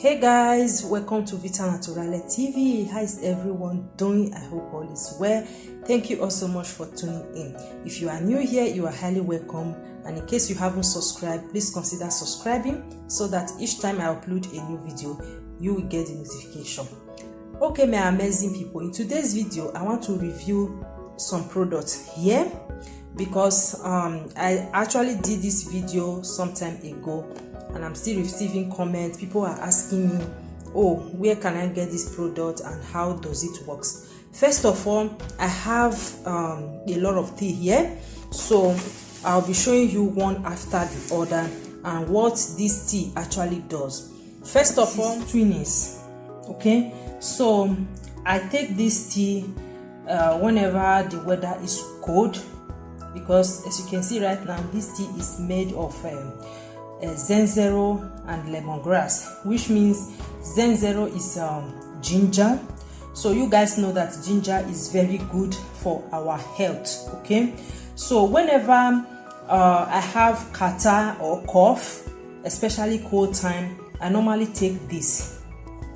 Hey guys, welcome to Vita Naturale TV. How is everyone doing? I hope all is well. Thank you all so much for tuning in. If you are new here, you are highly welcome. And in case you haven't subscribed, please consider subscribing so that each time I upload a new video, you will get the notification. Okay, my amazing people, in today's video, I want to review some products here because I actually did this video some time ago and I'm still receiving comments. People are asking me, oh, where can I get this product and how does it work? First of all, I have a lot of tea here, so I'll be showing you one after the other and what this tea actually does. First of all, Twinings. Okay, so I take this tea whenever the weather is cold, because as you can see right now, this tea is made of Zenzero and lemongrass, which means Zenzero is ginger. So you guys know that ginger is very good for our health. Okay, so whenever I have catarrh or cough, especially cold time, I normally take this.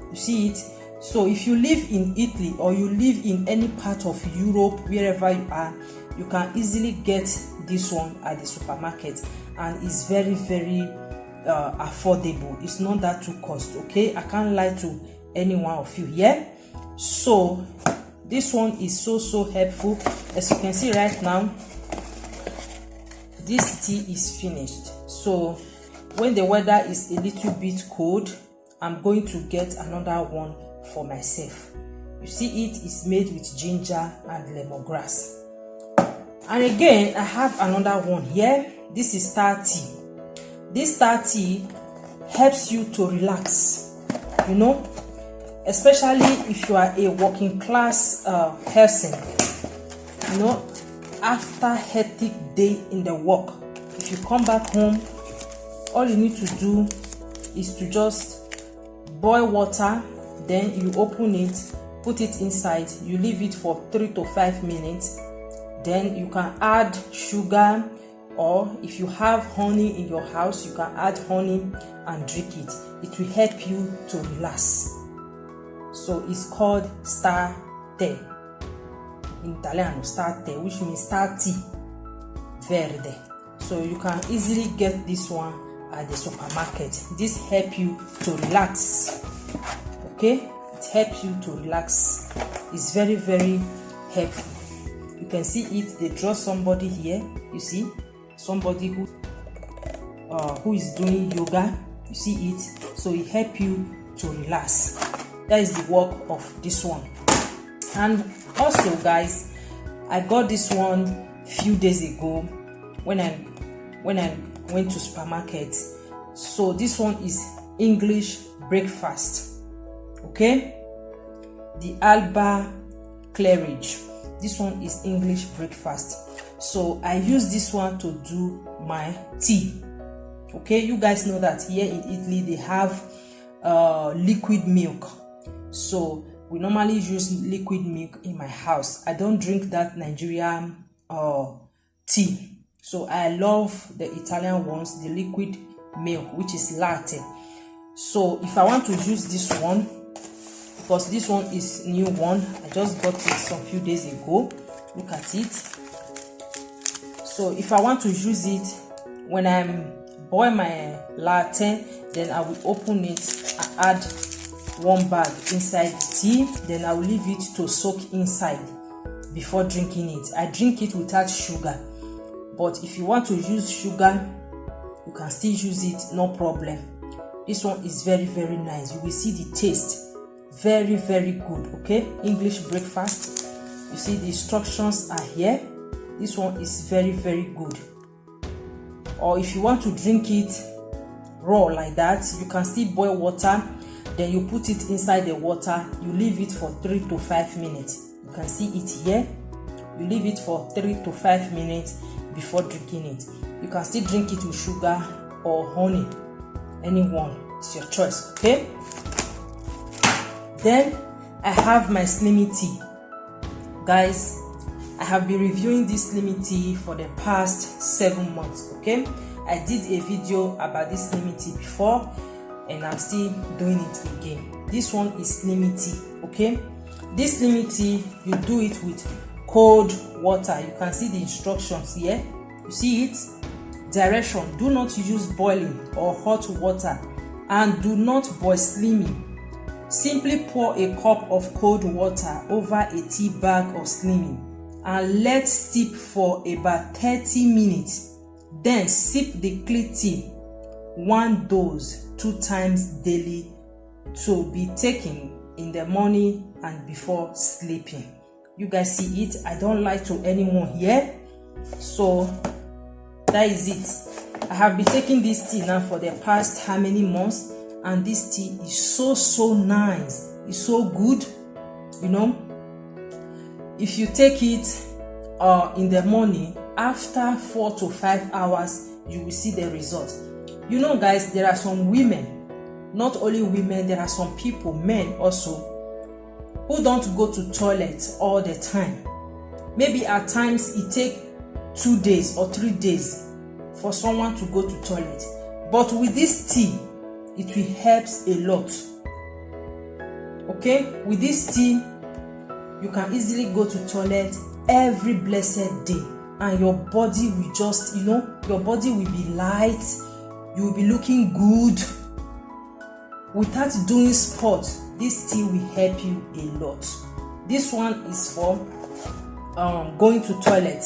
You see it? So if you live in Italy or you live in any part of Europe, wherever you are, you can easily get this one at the supermarket, and it's very affordable. It's not that too cost. Okay, I can't lie to any one of you here. So this one is so helpful. As you can see right now, this tea is finished. So when the weather is a little bit cold, I'm going to get another one for myself. You see, it is made with ginger and lemongrass. And again, I have another one here. This is star tea. This star tea helps you to relax, you know, especially if you are a working class person. You know, after a hectic day in the work, if you come back home, all you need to do is to just boil water, then you open it, put it inside, you leave it for 3 to 5 minutes. Then you can add sugar, or if you have honey in your house, you can add honey and drink it. It will help you to relax. So it's called star tea. In Italiano, star tea, which means star tea verde. So you can easily get this one at the supermarket. This helps you to relax. Okay, it helps you to relax. It's very helpful. You can see it. They draw somebody here. You see, somebody who is doing yoga. You see it. So it helps you to relax. That is the work of this one. And also, guys, I got this one few days ago when I went to supermarket. So this one is English breakfast. Okay, the Alba Claridge. This one is English breakfast. So I use this one to do my tea. Okay, you guys know that here in Italy they have liquid milk. So we normally use liquid milk in my house. I don't drink that Nigerian tea. So I love the Italian ones, the liquid milk, which is latte. So if I want to use this one, because this one is new one, I just got it some few days ago. Look at it. So if I want to use it, when I'm boil my latte, then I will open it and add one bag inside the tea. Then I will leave it to soak inside before drinking it. I drink it without sugar, but if you want to use sugar, you can still use it, no problem. This one is very nice. You will see the taste. Very good. Okay, English breakfast. You see the instructions are here. This one is very good. Or if you want to drink it raw like that, you can still boil water, then you put it inside the water, you leave it for 3 to 5 minutes. You can see it here. You leave it for 3 to 5 minutes before drinking it. You can still drink it with sugar or honey, anyone, it's your choice. Okay, then I have my Slimmy tea. Guys, I have been reviewing this Slimmy tea for the past 7 months. Okay, I did a video about this Slimmy tea before. and I'm still doing it again. This one is Slimmy tea. Okay, this Slimmy tea, you do it with cold water. You can see the instructions here. You see it? Direction: do not use boiling or hot water, and do not boil Slimmy. Simply pour a cup of cold water over a tea bag of Slimmy and let steep for about 30 minutes. Then sip the clear tea, one dose 2 times daily, to be taken in the morning and before sleeping. You guys see it? I don't lie to anyone here. So that is it. I have been taking this tea now for the past how many months, and this tea is so nice. It's so good. You know, if you take it in the morning, after 4 to 5 hours, you will see the result. You know, guys, there are some women, not only women, there are some people, men also, who don't go to toilet all the time. Maybe at times it takes 2 days or 3 days for someone to go to toilet. But with this tea, it will help a lot. Okay, with this tea, you can easily go to toilet every blessed day, and your body will just, you know, your body will be light. You will be looking good without doing sport. This tea will help you a lot. This one is for going to toilet.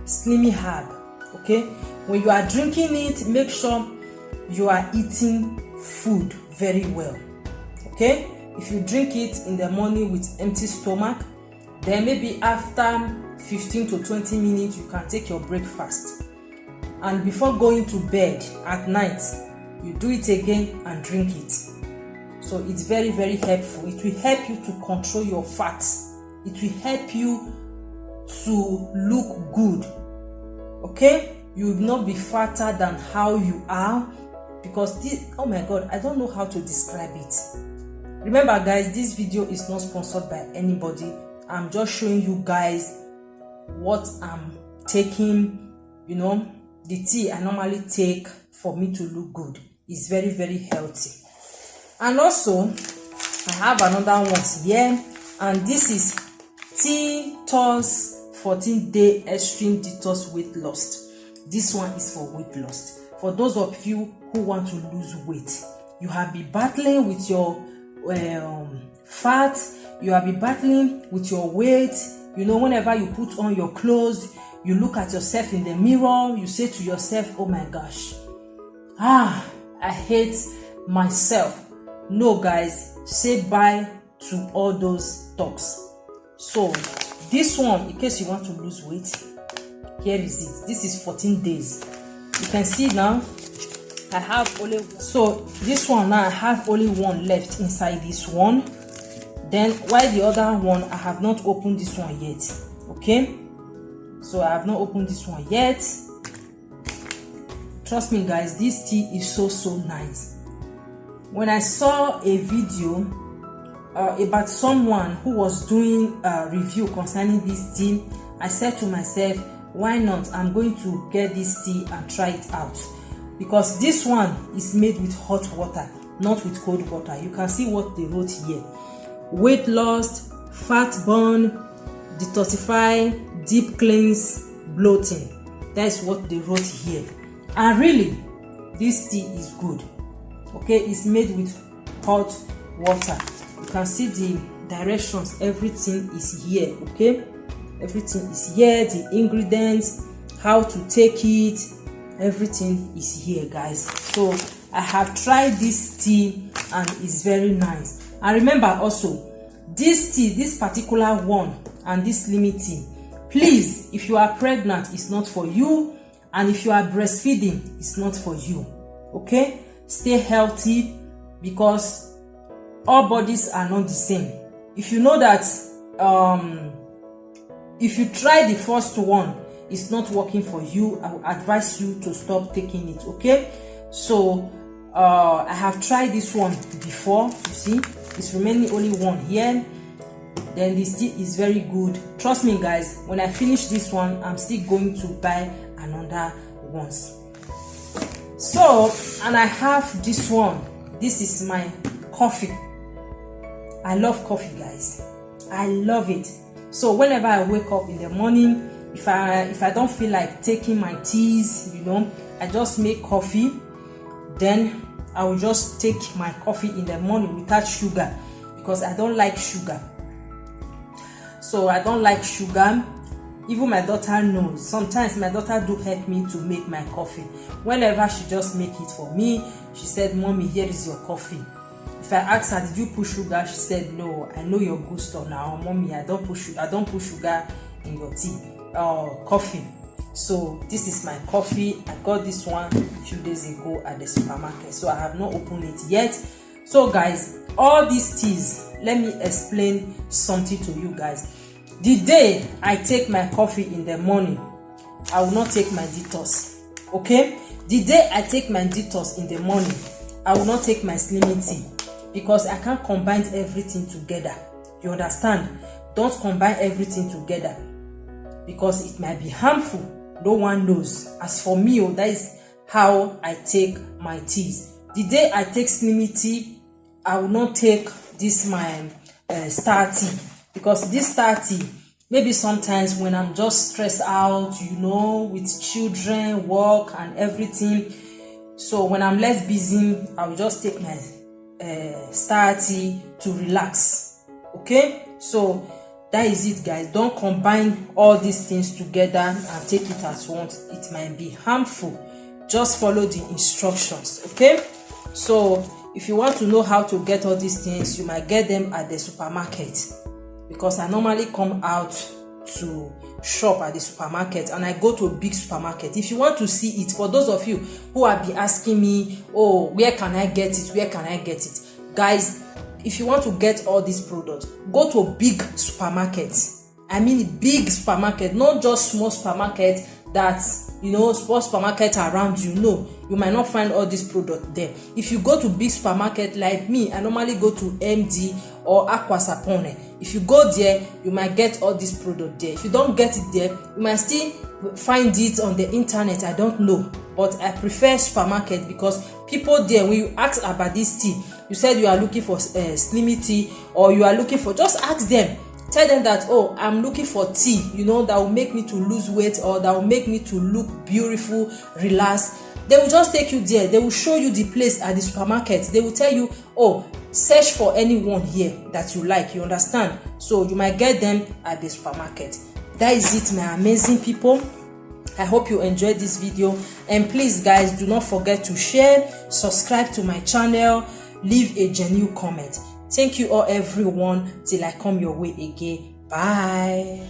Slimmy herb. Okay, when you are drinking it, make sure you are eating food very well. Okay, if you drink it in the morning with empty stomach, then maybe after 15 to 20 minutes you can take your breakfast, and before going to bed at night, you do it again and drink it. So it's very helpful. It will help you to control your fats. It will help you to look good. Okay, you will not be fatter than how you are, because this, oh my god, I don't know how to describe it. Remember guys, this video is not sponsored by anybody. I'm just showing you guys what I'm taking. You know, the tea I normally take for me to look good. It's very healthy. And also I have another one here, and this is T-Toss 14-day extreme detox weight loss. This one is for weight loss. For those of you who want to lose weight, you have been battling with your fat, you have been battling with your weight. You know, whenever you put on your clothes, you look at yourself in the mirror, you say to yourself, oh my gosh, I hate myself. No guys, say bye to all those talks. So this one, in case you want to lose weight, here is it. This is 14 days. You can see now I have only, so this one now I have only one left inside this one. Then while the other one, I have not opened this one yet. Okay, so I have not opened this one yet. Trust me guys, this tea is so nice. When I saw a video about someone who was doing a review concerning this tea, I said to myself, why not? I'm going to get this tea and try it out, because this one is made with hot water, not with cold water. You can see what they wrote here: weight loss, fat burn, detoxify, deep cleanse, bloating. That's what they wrote here. And really, this tea is good. Okay, it's made with hot water. You can see the directions, everything is here. Okay, everything is here, the ingredients, how to take it, everything is here guys. So I have tried this tea and it's very nice. And remember also, this tea, this particular one, and this Slimmy tea, please, if you are pregnant, it's not for you, and if you are breastfeeding, it's not for you. Okay, stay healthy, because all bodies are not the same. If you know that if you try the first one, it's not working for you, I will advise you to stop taking it. Okay, so I have tried this one before. You see, it's remaining only one here. Then this tea is very good. Trust me guys, when I finish this one, I'm still going to buy another ones. So, and I have this one this is my coffee. I love coffee, guys. I love it. So whenever I wake up in the morning, if I don't feel like taking my teas, you know, I just make coffee. Then I will just take my coffee in the morning without sugar, because I don't like sugar. So I don't like sugar. Even my daughter knows. Sometimes my daughter do help me to make my coffee. Whenever she just make it for me, she said, "Mommy, here is your coffee." If I ask her, "Did you put sugar?" She said, "No, I know your good stuff now, Mommy. I don't put sugar in your tea or coffee." So this is my coffee. I got this one a few days ago at the supermarket, so I have not opened it yet. So guys, all these teas, let me explain something to you guys. The day I take my coffee in the morning, I will not take my detox. Okay, the day I take my detox in the morning, I will not take my slimming tea, because I can't combine everything together. You understand? Don't combine everything together, because it might be harmful. No one knows. As for me, that is how I take my teas. The day I take slimming tea, I will not take this my star tea, because this star tea, maybe sometimes when I'm just stressed out, you know, with children, work and everything, so when I'm less busy, I will just take my star tea to relax. Okay, so that is it, guys. Don't combine all these things together and take it at once. It might be harmful. Just follow the instructions. Okay, so if you want to know how to get all these things, you might get them at the supermarket, because I normally come out to shop at the supermarket, and I go to a big supermarket. If you want to see it, for those of you who have been asking me, "Oh, where can I get it? Where can I get it?" Guys, if you want to get all these products, go to a big supermarket. I mean big supermarket, not just small supermarket that, you know, small supermarket around you. No, you might not find all these products there. If you go to big supermarket like me, I normally go to MD or Aqua Sapone. If you go there, you might get all these products there. If you don't get it there, you might still find it on the internet. I don't know, but I prefer supermarket, because people there, when you ask about this tea, you said you are looking for slimming tea, or you are looking for, just ask them. Tell them that, "Oh, I'm looking for tea, you know, that will make me to lose weight, or that will make me to look beautiful, relaxed." They will just take you there. They will show you the place at the supermarket. They will tell you, "Oh, search for anyone here that you like." You understand? So you might get them at the supermarket. That is it, my amazing people. I hope you enjoyed this video, and please, guys, do not forget to share, subscribe to my channel, leave a genuine comment. Thank you all, everyone. Till I come your way again. Bye.